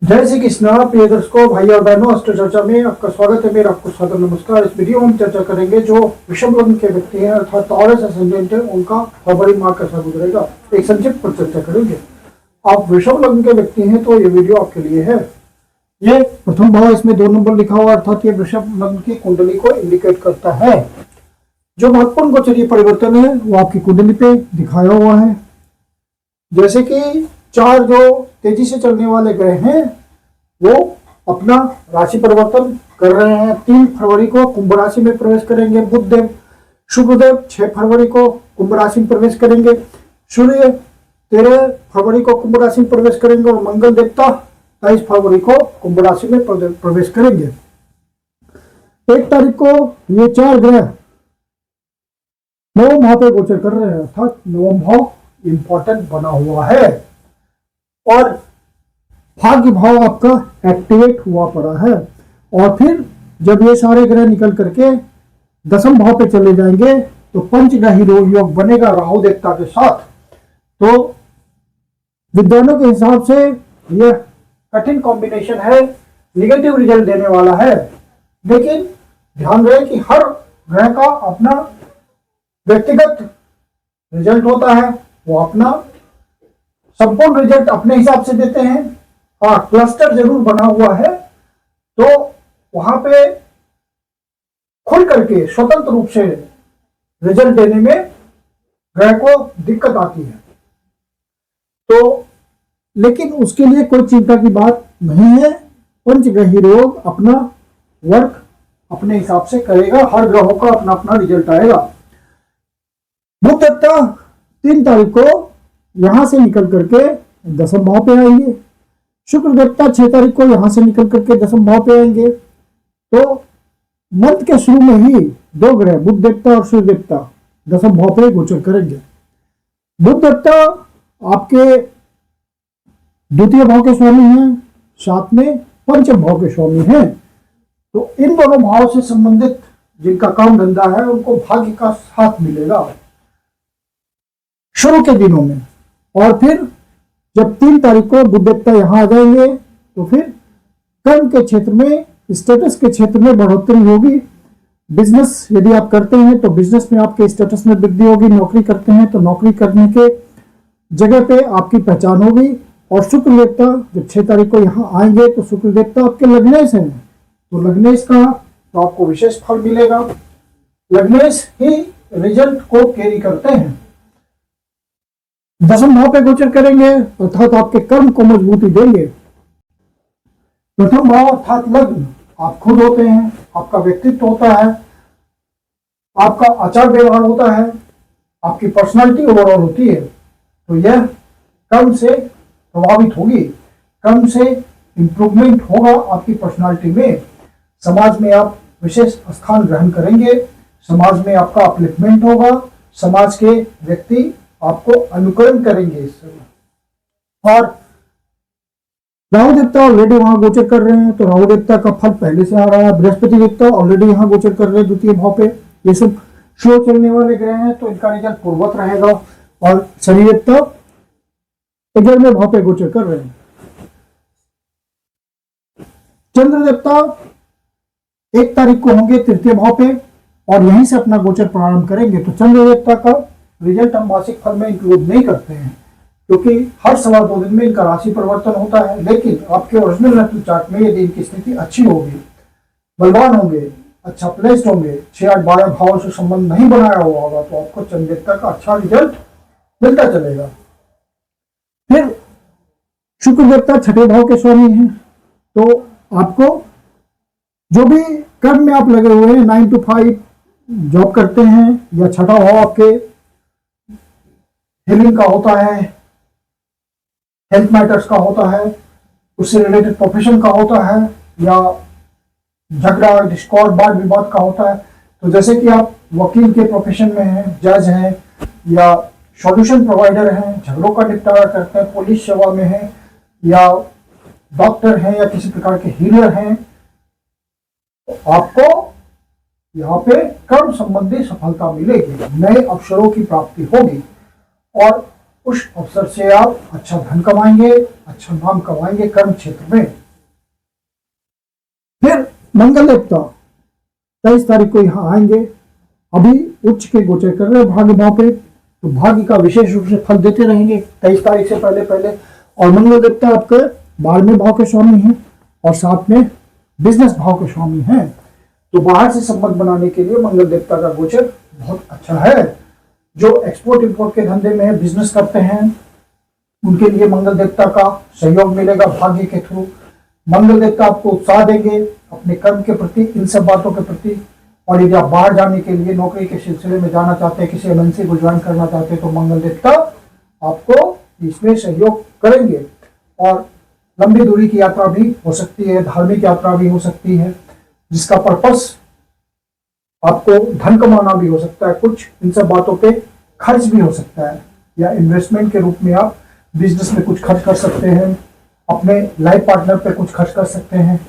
जय श्री कृष्णा। प्रिय दर्शकों, भाई और बहनों, अस्त्र चर्चा में आपका स्वागत है। मेरा आपको स्वागत नमस्कार। इस वीडियो में हम चर्चा करेंगे जो वृषभ लग्न के व्यक्ति हैं अर्थात टॉरस असेंडेंट है, उनका फरवरी माह कैसा गुजरेगा, एक संक्षिप्त पर चर्चा करेंगे। आप वृषभ लग्न के व्यक्ति हैं तो ये वीडियो आपके लिए है। ये प्रथम भाव, इसमें 2 नंबर लिखा हुआ, अर्थात ये वृषभ लग्न की कुंडली को इंडिकेट करता है। जो महत्वपूर्ण गोचरीय परिवर्तन है वो आपकी कुंडली पे दिखाया हुआ है। जैसे कि 4 जो तेजी से चलने वाले ग्रह हैं वो अपना राशि परिवर्तन कर रहे हैं। 3 फरवरी को कुंभ राशि में प्रवेश करेंगे बुधदेव। शुक्रदेव 6 फरवरी को कुंभ राशि में प्रवेश करेंगे। सूर्य 13 फरवरी को कुंभ राशि में प्रवेश करेंगे और मंगल देवता 23 फरवरी को कुंभ राशि में प्रवेश करेंगे। 1 तारीख को ये 4 ग्रह नवम भाव पे गोचर कर रहे हैं, अर्थात नवम भाव इंपॉर्टेंट बना हुआ है और भाग्य भाव आपका एक्टिवेट हुआ पड़ा है। और फिर जब ये सारे ग्रह निकल करके 10वें भाव पे चले जाएंगे तो पंचग्रही योग बनेगा राहु देवता के साथ। तो विद्वानों के हिसाब से यह कठिन कॉम्बिनेशन है, निगेटिव रिजल्ट देने वाला है। लेकिन ध्यान रहे कि हर ग्रह का अपना व्यक्तिगत रिजल्ट होता है, वो अपना संपूर्ण रिजल्ट अपने हिसाब से देते हैं। हाँ, क्लस्टर जरूर बना हुआ है तो वहां पे खुल करके स्वतंत्र रूप से रिजल्ट देने में ग्रह को दिक्कत आती है। तो लेकिन उसके लिए कोई चिंता की बात नहीं है। पंचग्रही योग अपना वर्क अपने हिसाब से करेगा, हर ग्रहों का अपना अपना रिजल्ट आएगा। बुध देवता 3 तारीख को यहां से निकल करके 10वें भाव पे आएंगे। शुक्र देवता 6 तारीख को यहां से निकल करके 10वें भाव पे आएंगे। तो मंथ के शुरू में ही 2 ग्रह बुध देवता और सूर्य देवता 10वें भाव पे गोचर करेंगे। बुध देवता आपके द्वितीय भाव के स्वामी हैं, साथ में पंचम भाव के स्वामी हैं। तो इन दोनों भाव से संबंधित जिनका काम धंधा है उनको भाग्य का साथ मिलेगा शुरू के दिनों में। और फिर जब 3 तारीख को बुध देवता यहां आ जाएंगे तो फिर कर्म के क्षेत्र में, स्टेटस के क्षेत्र में बढ़ोतरी होगी। बिजनेस यदि आप करते हैं तो बिजनेस में आपके स्टेटस में वृद्धि होगी। नौकरी करते हैं तो नौकरी करने के जगह पे आपकी पहचान होगी। और शुक्र देवता जब 6 तारीख को यहां आएंगे तो शुक्र देवता आपके लग्नेश हैं, तो लग्नेश का तो आपको विशेष फल मिलेगा। लग्नेश ही रिजल्ट को कैरी करते हैं। 10वें भाव पे गोचर करेंगे अर्थात आपके कर्म को मजबूती देंगे। प्रथम भाव अर्थात लग्न आप खुद होते हैं, आपका व्यक्तित्व होता है, आपका आचार व्यवहार होता है, आपकी पर्सनालिटी ओवरऑल होती है। तो यह कर्म से प्रभावित होगी, कर्म से इंप्रूवमेंट होगा आपकी पर्सनालिटी में। समाज में आप विशेष स्थान ग्रहण करेंगे, समाज में आपका अपलिफ्टमेंट होगा, समाज के व्यक्ति आपको अनुकरण करेंगे इस समय। और राहु देवता ऑलरेडी वहां गोचर कर रहे हैं तो राहु देवता का फल पहले से आ रहा है। बृहस्पति देवता ऑलरेडी यहां गोचर कर रहे हैं द्वितीय भाव पे। ये सब स्लो चलने वाले ग्रह हैं तो इनका रिजल्ट पूर्ववत रहेगा। और शनि देवता 11वें भाव पे गोचर कर रहे हैं। चंद्र देवता 1 तारीख को होंगे तृतीय भाव पे और यहीं से अपना गोचर प्रारंभ करेंगे। तो चंद्र देवता का रिजल्ट हम मासिक फल में इंक्लूड नहीं करते हैं क्योंकि हर 2.25 दिन में इनका राशि परिवर्तन होता है। लेकिन आपके ओरिजिनल नेटल चार्ट में यदि इनकी स्थिति अच्छी होगी, बलवान होंगे, अच्छा प्लेस्ड होंगे, 6, 8, 12 भाव से संबंध नहीं बनाया हुआ होगा तो आपको चंद्र देवता का अच्छा रिजल्ट मिलता चलेगा। फिर शुक्र देवता 6ठे भाव के स्वामी हैं तो आपको जो भी कर्म में आप लगे हुए हैं, 9 to 5 जॉब करते हैं या 6ठा भाव आपके हीलिंग का होता है, हेल्थ मैटर्स का होता है, उससे रिलेटेड प्रोफेशन का होता है, या झगड़ा डिस्कॉर्ड वाद विवाद का होता है। तो जैसे कि आप वकील के प्रोफेशन में हैं, जज हैं या सॉल्यूशन प्रोवाइडर हैं, झगड़ों का निपटारा करते हैं, पुलिस सेवा में हैं या डॉक्टर हैं या किसी प्रकार के हीलर हैं, तो आपको यहाँ पे कर्म संबंधी सफलता मिलेगी, नए अवसरों की प्राप्ति होगी। और उस अवसर से आप अच्छा धन कमाएंगे, अच्छा नाम कमाएंगे कर्म क्षेत्र में। फिर मंगल देवता 23 तारीख को यहाँ आएंगे, अभी उच्च के गोचर कर रहे हैं भाग्य भाव पे, तो भाग्य का विशेष रूप से फल देते रहेंगे 23 तारीख से पहले पहले। और मंगल देवता आपके 12वें भाव के स्वामी हैं और साथ में बिजनेस भाव के स्वामी हैं, तो बाहर से संबंध बनाने के लिए मंगल देवता का गोचर बहुत अच्छा है। जो एक्सपोर्ट इंपोर्ट के धंधे में बिजनेस करते हैं उनके लिए मंगल देवता का सहयोग मिलेगा भाग्य के थ्रू। मंगल देवता आपको उत्साह देंगे अपने कर्म के प्रति, इन सब बातों के प्रति। और यदि आप बाहर जाने के लिए नौकरी के सिलसिले में जाना चाहते हैं, किसी एमएनसी को ज्वाइन करना चाहते हैं, तो मंगल देवता आपको इसमें सहयोग करेंगे। और लंबी दूरी की यात्रा भी हो सकती है, धार्मिक यात्रा भी हो सकती है, जिसका पर्पस आपको धन कमाना भी हो सकता है, कुछ इन सब बातों पे खर्च भी हो सकता है, या इन्वेस्टमेंट के रूप में आप बिजनेस में कुछ खर्च कर सकते हैं, अपने लाइफ पार्टनर पे कुछ खर्च कर सकते हैं,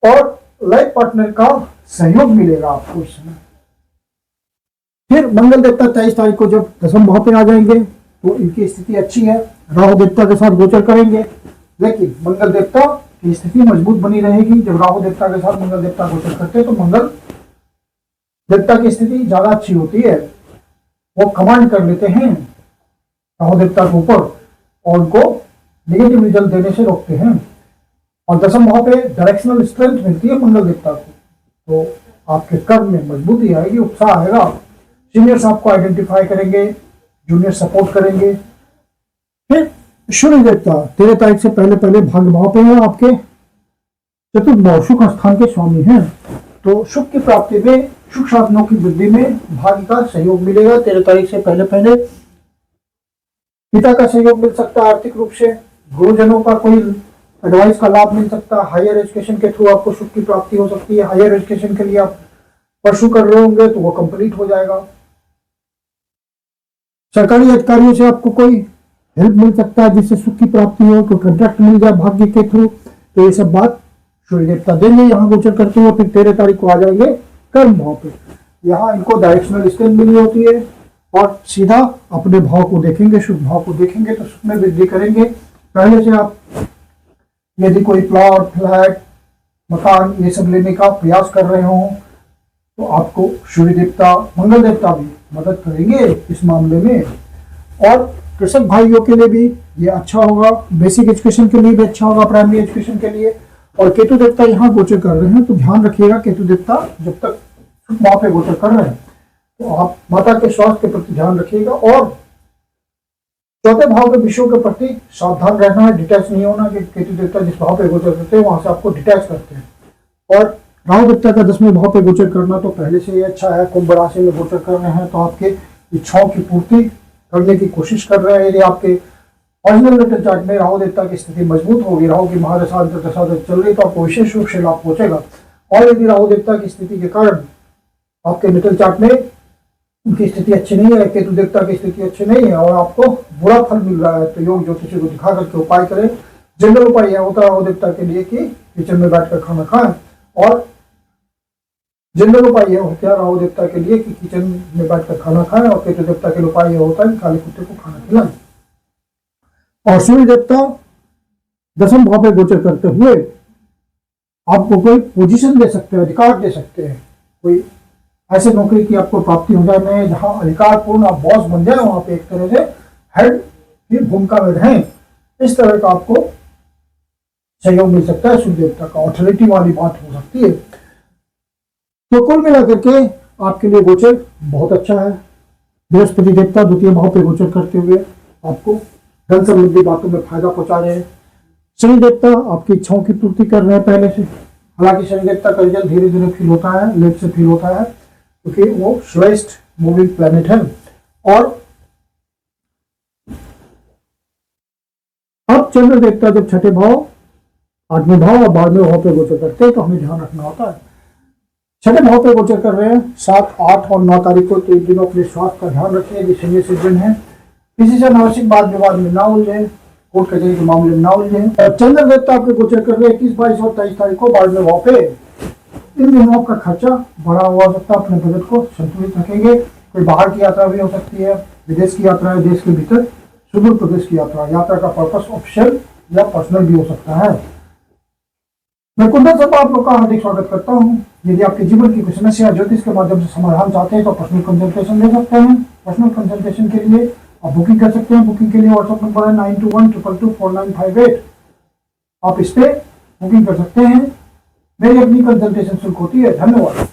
और लाइफ पार्टनर का सहयोग मिलेगा आपको इस समय। फिर मंगल देवता 23 तारीख को जब दसम भाव पे आ जाएंगे तो इनकी स्थिति अच्छी है, राहु देवता के साथ गोचर करेंगे, लेकिन मंगल देवता की स्थिति मजबूत बनी रहेगी। जब राहु देवता के साथ मंगल देवता गोचर करते हैं तो मंगल देवता की स्थिति ज्यादा अच्छी होती है, वो कमांड कर लेते हैं राहु देवता के ऊपर और उनको नेगेटिव रिजल्ट देने से रोकते हैं। और दसम भाव पे डायरेक्शनल स्ट्रेंथ मिलती है मंगल देवता को, तो आपके कर्म में मजबूती आएगी, उत्साह आएगा, सीनियर्स आपको आइडेंटिफाई करेंगे, जूनियर सपोर्ट करेंगे। फिर सूर्य देवता 13 तारीख से पहले पहले भाग्य भाव पे है, आपके चतुर्थ भाव सुख स्थान के स्वामी हैं, तो सुख की प्राप्ति में, सुख साधनों की वृद्धि में भाग्य का सहयोग मिलेगा 13 तारीख से पहले पहले। पिता का सहयोग मिल सकता है आर्थिक रूप से, गुरुजनों का कोई एडवाइस का लाभ मिल सकता है, हायर एजुकेशन के थ्रू आपको सुख की प्राप्ति हो सकती है। हायर एजुकेशन के लिए आप परसू कर रहे होंगे तो वो कंप्लीट हो जाएगा। सरकारी अधिकारियों से आपको कोई हेल्प मिल सकता है जिससे सुख की प्राप्ति हो, कोई कॉन्ट्रैक्ट मिल जाए भाग्य के थ्रू, तो ये सब बात सूर्य देवता देंगे यहाँ गोचर करते हुए। फिर 13 तारीख को आ जाएंगे कर्म भाव पे, यहाँ इनको डायरेक्शनल स्ट्रेंथ मिली होती है और सीधा अपने भाव को देखेंगे, शुभ भाव को देखेंगे तो सुख में वृद्धि करेंगे। पहले से आप यदि कोई प्लॉट, फ्लैट, मकान ये सब लेने का प्रयास कर रहे हो तो आपको सूर्य देवता, मंगल देवता भी मदद करेंगे इस मामले में। और कृषक भाइयों के लिए भी ये अच्छा होगा, बेसिक एजुकेशन के लिए भी अच्छा होगा, प्राइमरी एजुकेशन के लिए। और केतु देवता यहाँ गोचर कर रहे हैं तो ध्यान रखिएगा, केतु देवता जब तक वहां पे गोचर कर रहे हैं तो आप माता के स्वास्थ्य के प्रति ध्यान रखिएगा। और चौथे भाव के विषयों के प्रति सावधान रहना है, डिटैच नहीं होना, कि केतु देवता जिस भाव पे गोचर करते हैं वहां से आपको डिटैच करते हैं। और राहु देवता का 10वें भाव पे गोचर करना तो पहले से ही अच्छा है, कुंभ राशि में गोचर कर रहे हैं तो आपके इच्छाओं की पूर्ति करने की कोशिश कर रहे हैं। यदि आपके ओरिजिनल नेटल चार्ट में राहु देवता की स्थिति मजबूत होगी, राहु की महादशा अंतर्दशा चल रही तो आपको विशेष रूप से लाभ पहुंचेगा। और यदि राहु देवता की स्थिति के कारण आपके नेटल चार्ट में उनकी स्थिति अच्छी नहीं है, केतु देवता की स्थिति अच्छी नहीं है और आपको बुरा फल मिल रहा है, तो योग ज्योतिषी को दिखा करके उपाय करें। जनरल उपाय यह होता है राहु देवता के लिए कि किचन में बैठकर खाना खाएं, और जनरल उपाय यह होता है राहु देवता के लिए कि किचन में बैठकर खाना खाएं, और केतु देवता के लिए उपाय यह होता है कि काले कुत्ते को खाना खिलाएं। और सूर्य देवता 10वें भाव पे गोचर करते हुए आपको कोई पोजीशन दे सकते हैं, अधिकार दे सकते हैं, कोई ऐसे नौकरी की आपको प्राप्ति हो जाए जहां अधिकार पूर्ण आप बॉस बन जाए, वहां पे एक तरह से हेड की भूमिका में रहें, इस तरह का आपको सहयोग मिल सकता है। सूर्य देवता का ऑथोरिटी वाली बात हो सकती है। तो कुल मिलाकर के आपके लिए गोचर बहुत अच्छा है। बृहस्पति देवता 2 भाव पे गोचर करते हुए आपको धन संबंधी बातों में फायदा पहुंचा रहे हैं। शनि देवता आपकी इच्छाओं की पूर्ति कर रहे हैं पहले से, हालांकि शनि देवता का रिजल्ट धीरे धीरे फील होता है, लेट से फील होता है, क्योंकि वो स्लोएस्ट मूविंग प्लैनेट है। और अब चंद्र देवता जब 6ठे भाव, 8वें भाव और 12वें भाव पे गोचर करते हैं तो हमें ध्यान रखना होता है। 6ठे भाव पे गोचर कर रहे हैं 7, 8 और 9 तारीख को, तो इन दिनों अपने स्वास्थ्य का ध्यान रखिए। यदि सीनियर सिटीजन है, किसी से अनावश्यक बात विवाद में ना उलझे, कोर्ट कचहरी के मामले में ना उलझे। और चंद्र देवता आपके गोचर कर रहे हैं 21, 22 और 23 तारीख को 12वें भाव पे। इन दिनों आपका खर्चा बढ़ा हुआ हो सकता है, अपने बजट को संतुलित रखेंगे। कोई बाहर की यात्रा भी हो सकती है, विदेश की यात्रा है, देश के भीतर सुदूर प्रदेश की यात्रा। यात्रा का पर्पस ऑफिशियल या पर्सनल भी हो सकता है। मैं कुंडल सब आप लोग का हार्दिक स्वागत करता हूं। यदि आपके जीवन की कोई समस्या ज्योतिष के माध्यम से समाधान चाहते हैं तो पर्सनल कंसल्टेशन ले सकते हैं। पर्सनल कंसल्टेशन के लिए आप बुकिंग कर सकते हैं। बुकिंग के लिए व्हाट्सएप नंबर है 9212224958। आप इस पे बुकिंग कर सकते हैं। मेरी अपनी कंसल्टेशन शुल्क होती है। धन्यवाद।